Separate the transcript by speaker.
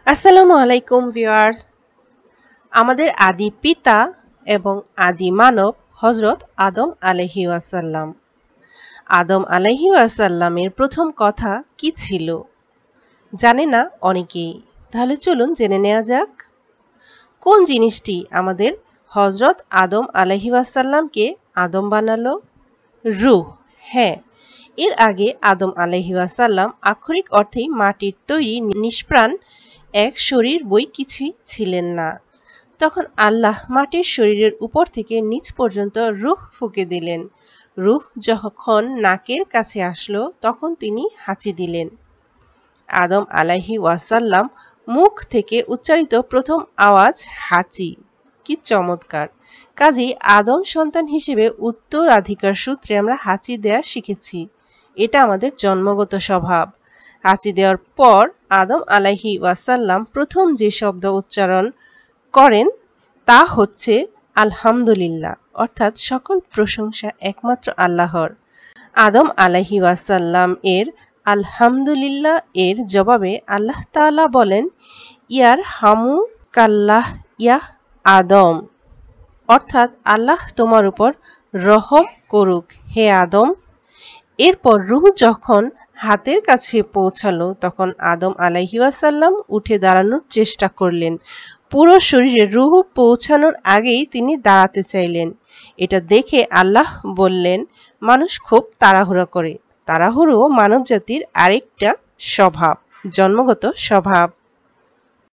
Speaker 1: আসসালামু আলাইকুম ভিউয়ার্স। আমাদের আদি পিতা এবং আদি মানব হযরত আদম আলাইহিস সালাম। আদম আলাইহিস সালামের প্রথম কথা কি ছিল জানে না অনেকেই। তাহলে চলুন জেনে নেওয়া যাক। কোন জিনিসটি আমাদের হযরত আদম আলাইহিস সালামকে আদম বানালো? রূহ। হ্যাঁ, এর আগে আদম আলাইহিস সালাম আক্ষরিক অর্থেই মাটির তৈরি নিষ্প্রাণ এক শরীর বই কিছুই ছিলেন না। তখন আল্লাহ মাটির শরীরের উপর থেকে নিচ পর্যন্ত রূহ ফুঁকে দিলেন। রূহ যখন নাকের কাছে আসলো তখন তিনি হাঁচি দিলেন। আদম আলাইহি ওয়াসাল্লাম মুখ থেকে উচ্চারিত প্রথম আওয়াজ হাঁচি। কি চমৎকার! কাজেই আদম সন্তান হিসেবে উত্তরাধিকার সূত্রে আমরা হাঁচি দেয়া শিখেছি। এটা আমাদের জন্মগত স্বভাব। হাঁচি দেওয়ার পর আদম আলাইহি ওয়াসাল্লাম প্রথম যে শব্দ উচ্চারণ করেন তা হচ্ছে আলহামদুলিল্লাহ, অর্থাৎ সকল প্রশংসা একমাত্র আল্লাহর। আদম আলাইহি ওয়াসাল্লাম এর আলহামদুলিল্লাহ এর জবাবে আল্লাহ তাআলা বলেন, ইয়ার হামু কাল্লাহ ইয়া আদম, অর্থাৎ আল্লাহ তোমার উপর রহম করুক হে আদম। এরপর রূহ যখন হাতের কাছে পৌঁছালো তখন আদম আলাইহি ওয়াসাল্লাম উঠে দাঁড়ানোর চেষ্টা করলেন। পুরো শরীরে রূহ পৌঁছানোর আগেই তিনি দাঁড়াতে চাইলেন। এটা দেখে আল্লাহ বললেন, মানুষ খুব তাড়াহুড়া করে। তাড়াহুড়ো মানবজাতির আরেকটা স্বভাব, জন্মগত স্বভাব।